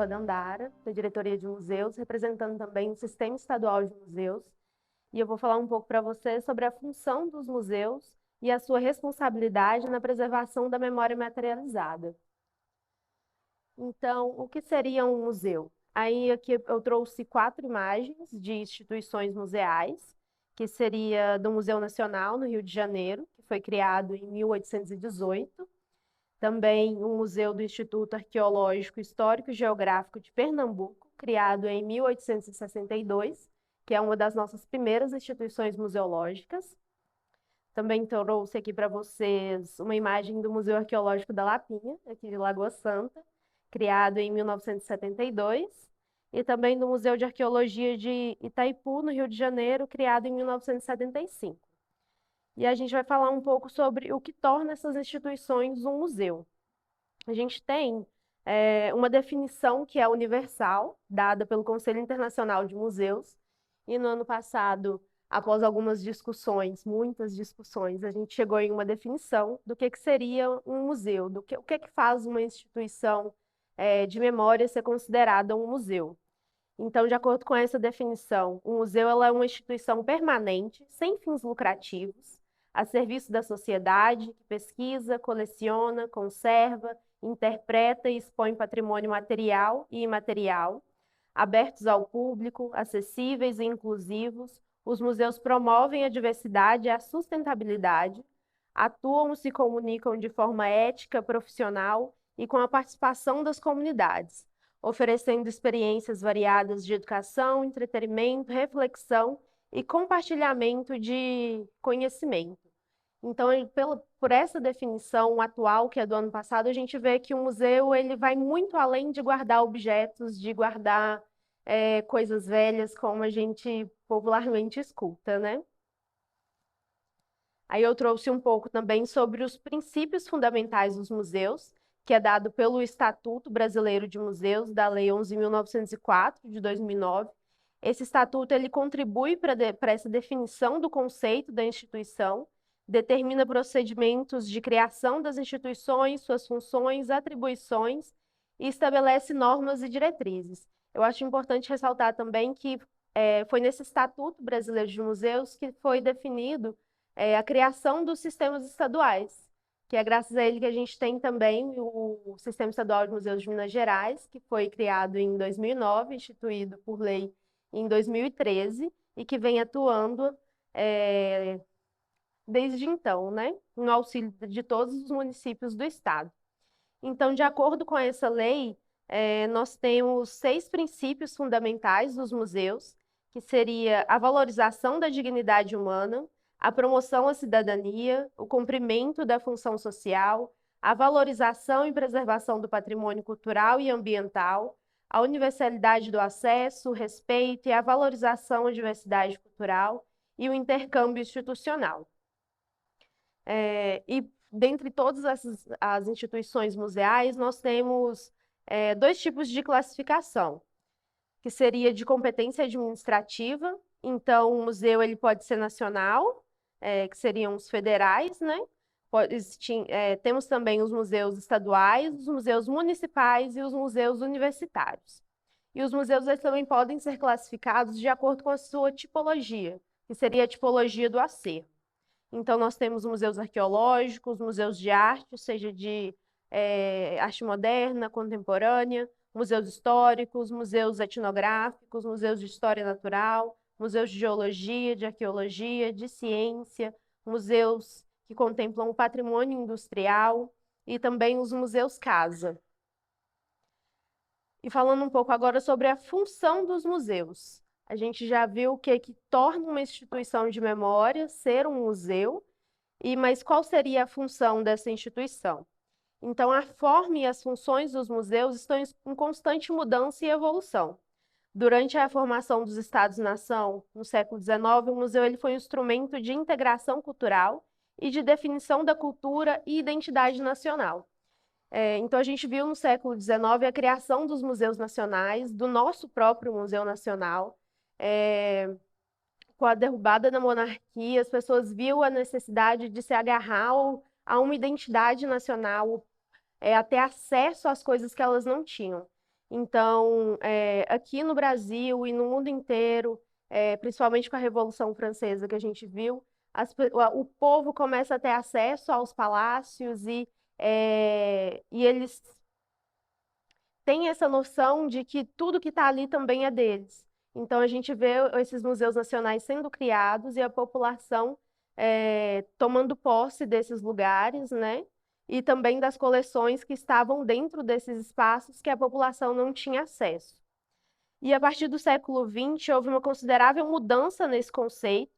sou a Dandara, da Diretoria de Museus, representando também o Sistema Estadual de Museus, e eu vou falar um pouco para você sobre a função dos museus e a sua responsabilidade na preservação da memória materializada. Então, o que seria um museu? Aí aqui eu trouxe 4 imagens de instituições museais, que seria do Museu Nacional, no Rio de Janeiro, que foi criado em 1818. Também o Museu do Instituto Arqueológico Histórico e Geográfico de Pernambuco, criado em 1862, que é uma das nossas primeiras instituições museológicas. Também trouxe aqui para vocês uma imagem do Museu Arqueológico da Lapinha, aqui de Lagoa Santa, criado em 1972, e também do Museu de Arqueologia de Itaipu, no Rio de Janeiro, criado em 1975. E a gente vai falar um pouco sobre o que torna essas instituições um museu. A gente tem uma definição que é universal, dada pelo Conselho Internacional de Museus, e no ano passado, após algumas discussões, muitas discussões, a gente chegou em uma definição do que seria um museu, o que faz uma instituição de memória ser considerada um museu. Então, de acordo com essa definição, o museu ela é uma instituição permanente, sem fins lucrativos, a serviço da sociedade, que pesquisa, coleciona, conserva, interpreta e expõe patrimônio material e imaterial, abertos ao público, acessíveis e inclusivos. Os museus promovem a diversidade e a sustentabilidade, atuam e se comunicam de forma ética, profissional e com a participação das comunidades, oferecendo experiências variadas de educação, entretenimento, reflexão e compartilhamento de conhecimento. Então, por essa definição atual, que é do ano passado, a gente vê que o museu ele vai muito além de guardar objetos, de guardar coisas velhas, como a gente popularmente escuta, né? Aí eu trouxe um pouco também sobre os princípios fundamentais dos museus, que é dado pelo Estatuto Brasileiro de Museus, da Lei 11.904, de 2009. Esse estatuto ele contribui para essa definição do conceito da instituição, determina procedimentos de criação das instituições, suas funções, atribuições e estabelece normas e diretrizes. Eu acho importante ressaltar também que foi nesse Estatuto Brasileiro de Museus que foi definido a criação dos sistemas estaduais, que é graças a ele que a gente tem também o Sistema Estadual de Museus de Minas Gerais, que foi criado em 2009, instituído por lei em 2013, e que vem atuando desde então, né, no auxílio de todos os municípios do estado. Então, de acordo com essa lei, nós temos 6 princípios fundamentais dos museus, que seria a valorização da dignidade humana, a promoção à cidadania, o cumprimento da função social, a valorização e preservação do patrimônio cultural e ambiental, a universalidade do acesso, o respeito e a valorização à diversidade cultural e o intercâmbio institucional. E dentre todas as instituições museais, nós temos 2 tipos de classificação, que seria de competência administrativa. Então, o museu ele pode ser nacional, que seriam os federais, né? Temos também os museus estaduais, os museus municipais e os museus universitários. E os museus eles também podem ser classificados de acordo com a sua tipologia, que seria a tipologia do acervo. Então, nós temos museus arqueológicos, museus de arte, seja de arte moderna, contemporânea, museus históricos, museus etnográficos, museus de história natural, museus de geologia, de arqueologia, de ciência, museus que contemplam o patrimônio industrial e também os museus casa. E falando um pouco agora sobre a função dos museus. A gente já viu o que torna uma instituição de memória ser um museu, mas qual seria a função dessa instituição? Então, a forma e as funções dos museus estão em constante mudança e evolução. Durante a formação dos Estados-nação, no século XIX, o museu ele foi um instrumento de integração cultural e de definição da cultura e identidade nacional. Então, a gente viu no século XIX a criação dos museus nacionais, do nosso próprio Museu Nacional. Com a derrubada da monarquia, as pessoas viram a necessidade de se agarrar a uma identidade nacional, a ter acesso às coisas que elas não tinham. Então, aqui no Brasil e no mundo inteiro, principalmente com a Revolução Francesa que a gente viu, o povo começa a ter acesso aos palácios e eles têm essa noção de que tudo que está ali também é deles. Então, a gente vê esses museus nacionais sendo criados e a população tomando posse desses lugares, né? E também das coleções que estavam dentro desses espaços que a população não tinha acesso. E a partir do século XX houve uma considerável mudança nesse conceito.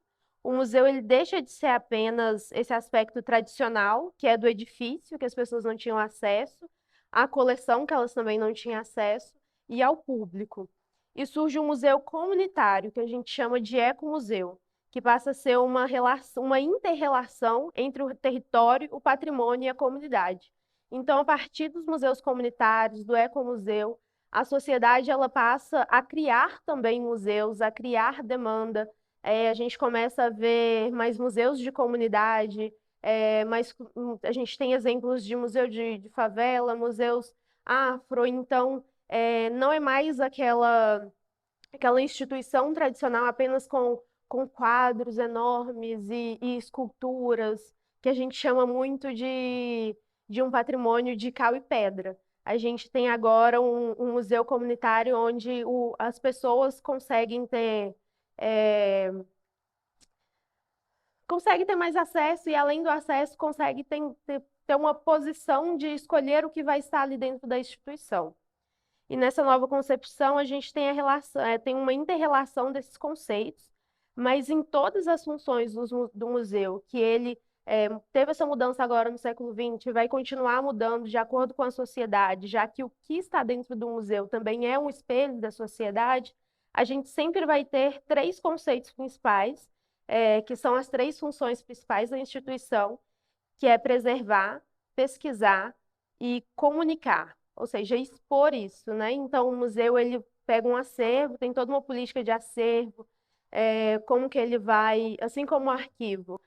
O museu ele deixa de ser apenas esse aspecto tradicional, que é do edifício, que as pessoas não tinham acesso, à coleção, que elas também não tinham acesso, e ao público. E surge um museu comunitário, que a gente chama de ecomuseu, que passa a ser uma relação, uma inter-relação entre o território, o patrimônio e a comunidade. Então, a partir dos museus comunitários, do ecomuseu, a sociedade ela passa a criar também museus, a criar demanda. A gente começa a ver mais museus de comunidade, a gente tem exemplos de museu de favela, museus afro, então não é mais aquela instituição tradicional apenas com quadros enormes e esculturas, que a gente chama muito de um patrimônio de cal e pedra. A gente tem agora um museu comunitário onde as pessoas é, conseguem ter mais acesso e, além do acesso, conseguem ter uma posição de escolher o que vai estar ali dentro da instituição. E nessa nova concepção, a gente tem tem uma inter-relação desses conceitos, mas em todas as funções do museu, que ele teve essa mudança agora no século XX, vai continuar mudando de acordo com a sociedade, já que o que está dentro do museu também é um espelho da sociedade, a gente sempre vai ter três conceitos principais, que são as três funções principais da instituição, que é preservar, pesquisar e comunicar, ou seja, expor isso, né? Então, o museu ele pega um acervo, tem toda uma política de acervo, como que ele vai, assim como o arquivo,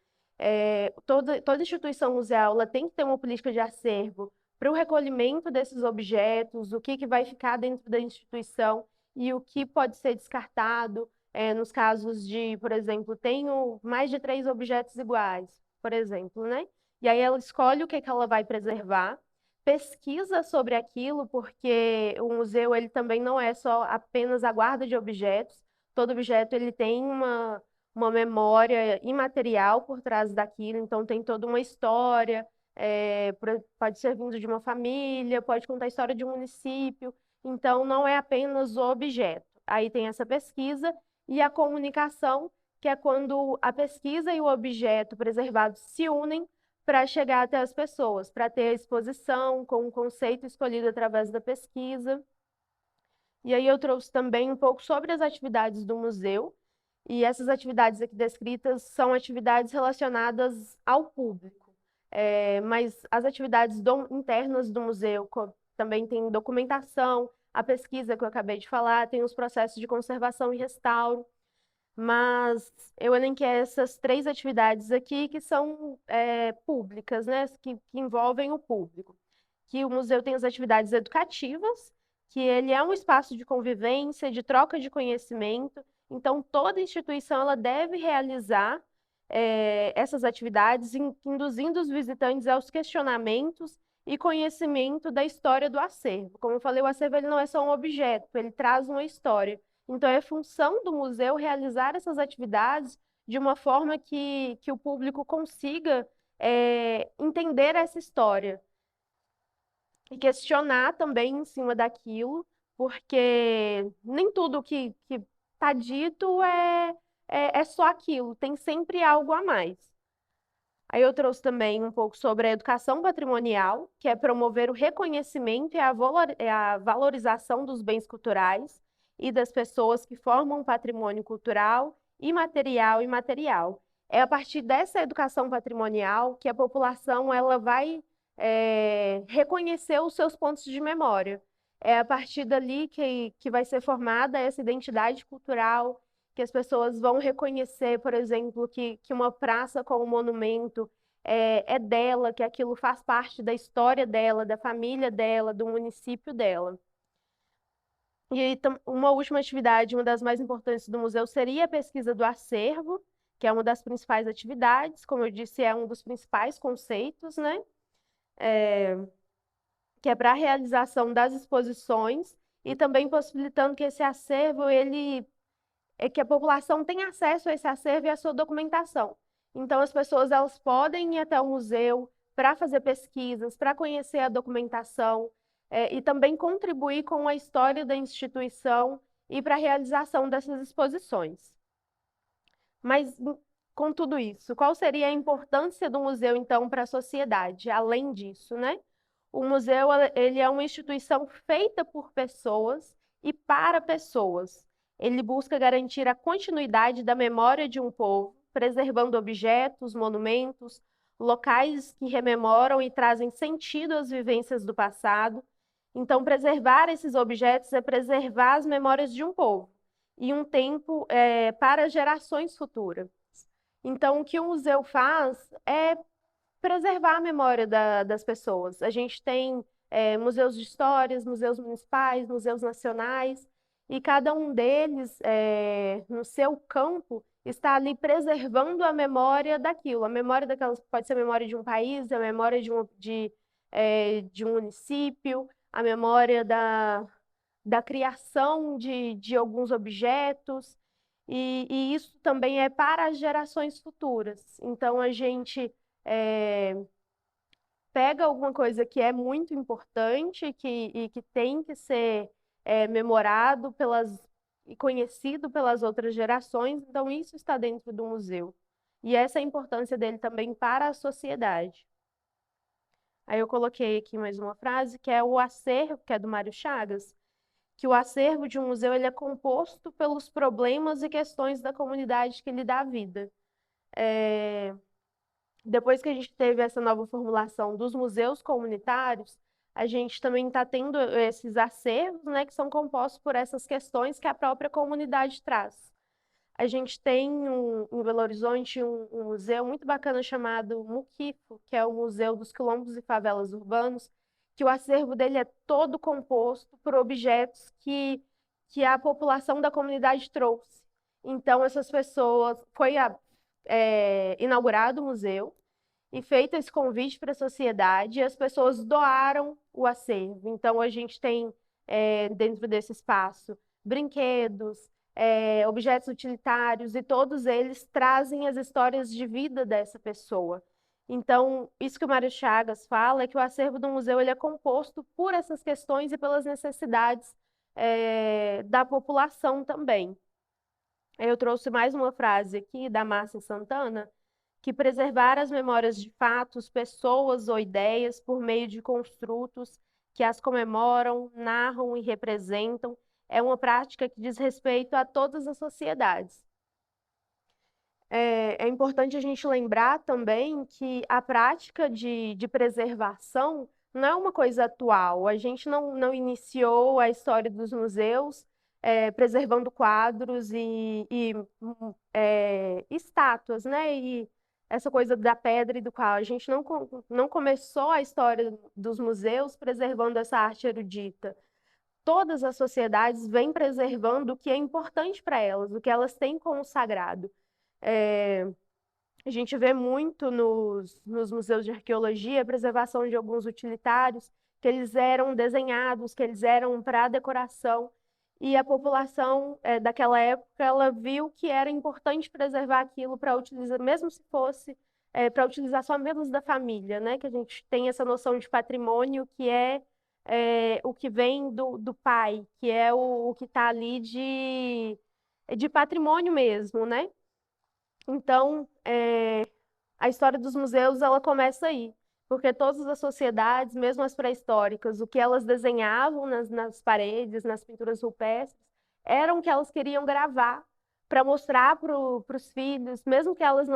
toda instituição museal ela tem que ter uma política de acervo para o recolhimento desses objetos, o que que vai ficar dentro da instituição e o que pode ser descartado. Nos casos de, por exemplo, tenho mais de 3 objetos iguais, por exemplo, né? E aí ela escolhe o que que ela vai preservar, pesquisa sobre aquilo, porque o museu ele também não é só apenas a guarda de objetos. Todo objeto ele tem uma memória imaterial por trás daquilo, então tem toda uma história, pode ser vindo de uma família, pode contar a história de um município, então não é apenas o objeto. Aí tem essa pesquisa e a comunicação, que é quando a pesquisa e o objeto preservado se unem para chegar até as pessoas, para ter a exposição com o conceito escolhido através da pesquisa. E aí eu trouxe também um pouco sobre as atividades do museu, e essas atividades aqui descritas são atividades relacionadas ao público. Mas as atividades internas do museu também tem documentação, a pesquisa que eu acabei de falar, tem os processos de conservação e restauro. Mas eu elenquei essas três atividades aqui que são públicas, né? Que envolvem o público. Que o museu tem as atividades educativas, que ele é um espaço de convivência, de troca de conhecimento. Então, toda instituição ela deve realizar essas atividades, induzindo os visitantes aos questionamentos e conhecimento da história do acervo. Como eu falei, o acervo ele não é só um objeto, ele traz uma história. Então, é função do museu realizar essas atividades de uma forma que o público consiga entender essa história e questionar também em cima daquilo, porque nem tudo que está dito é só aquilo, tem sempre algo a mais. Aí eu trouxe também um pouco sobre a educação patrimonial, que é promover o reconhecimento e a valorização dos bens culturais e das pessoas que formam o patrimônio cultural, imaterial e material. É a partir dessa educação patrimonial que a população ela vai reconhecer os seus pontos de memória. É a partir dali que vai ser formada essa identidade cultural, que as pessoas vão reconhecer, por exemplo, que uma praça com um monumento é dela, que aquilo faz parte da história dela, da família dela, do município dela. E uma última atividade, uma das mais importantes do museu, seria a pesquisa do acervo, que é uma das principais atividades, como eu disse, é um dos principais conceitos, né? Que é para a realização das exposições e também possibilitando que esse acervo, que a população tenha acesso a esse acervo e a sua documentação. Então, as pessoas elas podem ir até o museu para fazer pesquisas, para conhecer a documentação, e também contribuir com a história da instituição e para a realização dessas exposições. Mas, com tudo isso, qual seria a importância do museu, então, para a sociedade? Além disso, né? O museu, ele é uma instituição feita por pessoas e para pessoas. Ele busca garantir a continuidade da memória de um povo, preservando objetos, monumentos, locais que rememoram e trazem sentido às vivências do passado. Então, preservar esses objetos é preservar as memórias de um povo e um tempo para gerações futuras. Então, o que o museu faz é preservar a memória das pessoas. A gente tem museus de histórias, museus municipais, museus nacionais, e cada um deles, no seu campo, está ali preservando a memória daquilo. A memória daquelas pode ser a memória de um país, a memória de um município, a memória da criação de alguns objetos, e isso também é para as gerações futuras. Então, a gente é, pega alguma coisa que é muito importante e que tem que ser memorado e conhecido pelas outras gerações, então isso está dentro do museu. E essa é a importância dele também para a sociedade. Aí eu coloquei aqui mais uma frase, que é o acervo, que é do Mário Chagas, que o acervo de um museu ele é composto pelos problemas e questões da comunidade que lhe dá vida. Depois que a gente teve essa nova formulação dos museus comunitários, a gente também está tendo esses acervos, né, que são compostos por essas questões que a própria comunidade traz. A gente tem em Belo Horizonte um museu muito bacana chamado Muquifo, que é o Museu dos Quilombos e Favelas Urbanos, que o acervo dele é todo composto por objetos que a população da comunidade trouxe. Então, essas pessoas. Inaugurado o museu e feito esse convite para a sociedade, as pessoas doaram o acervo. Então, a gente tem, dentro desse espaço, brinquedos, objetos utilitários, e todos eles trazem as histórias de vida dessa pessoa. Então, isso que o Mário Chagas fala é que o acervo do museu ele é composto por essas questões e pelas necessidades, da população também. Eu trouxe mais uma frase aqui da Márcia Santana, que preservar as memórias de fatos, pessoas ou ideias por meio de construtos que as comemoram, narram e representam é uma prática que diz respeito a todas as sociedades. É importante a gente lembrar também que a prática de preservação não é uma coisa atual. A gente não iniciou a história dos museus preservando quadros e estátuas, né? E essa coisa da pedra e do qual a gente não começou a história dos museus preservando essa arte erudita. Todas as sociedades vêm preservando o que é importante para elas, o que elas têm como sagrado. É, a gente vê muito nos museus de arqueologia a preservação de alguns utilitários, que eles eram desenhados, que eles eram para decoração, e a população daquela época ela viu que era importante preservar aquilo para utilizar, mesmo se fosse para utilização menos da família, né? Que a gente tem essa noção de patrimônio que é o que vem do pai, que é o que está ali de patrimônio mesmo, né? Então, a história dos museus ela começa aí, porque todas as sociedades, mesmo as pré-históricas, o que elas desenhavam nas paredes, nas pinturas rupestres, eram o que elas queriam gravar para mostrar para os filhos, mesmo que elas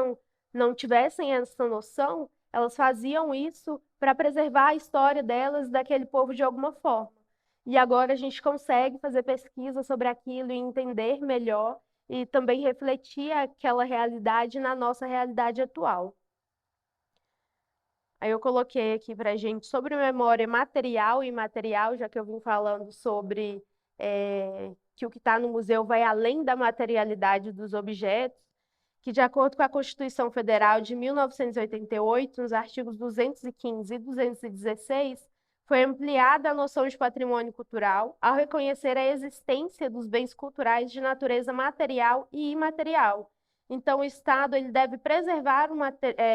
não tivessem essa noção, elas faziam isso para preservar a história delas, daquele povo de alguma forma. E agora a gente consegue fazer pesquisa sobre aquilo e entender melhor e também refletir aquela realidade na nossa realidade atual. Aí eu coloquei aqui para a gente sobre memória material e imaterial, já que eu vim falando sobre que o que está no museu vai além da materialidade dos objetos, que, de acordo com a Constituição Federal de 1988, nos artigos 215 e 216, foi ampliada a noção de patrimônio cultural ao reconhecer a existência dos bens culturais de natureza material e imaterial. Então, o Estado ele deve preservar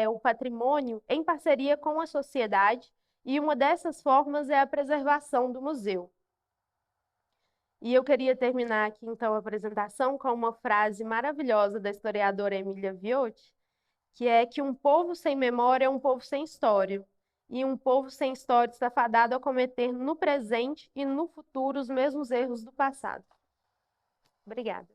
o patrimônio em parceria com a sociedade, e uma dessas formas é a preservação do museu. E eu queria terminar aqui, então, a apresentação com uma frase maravilhosa da historiadora Emília Viotti, que é que um povo sem memória é um povo sem história, e um povo sem história está fadado a cometer no presente e no futuro os mesmos erros do passado. Obrigada.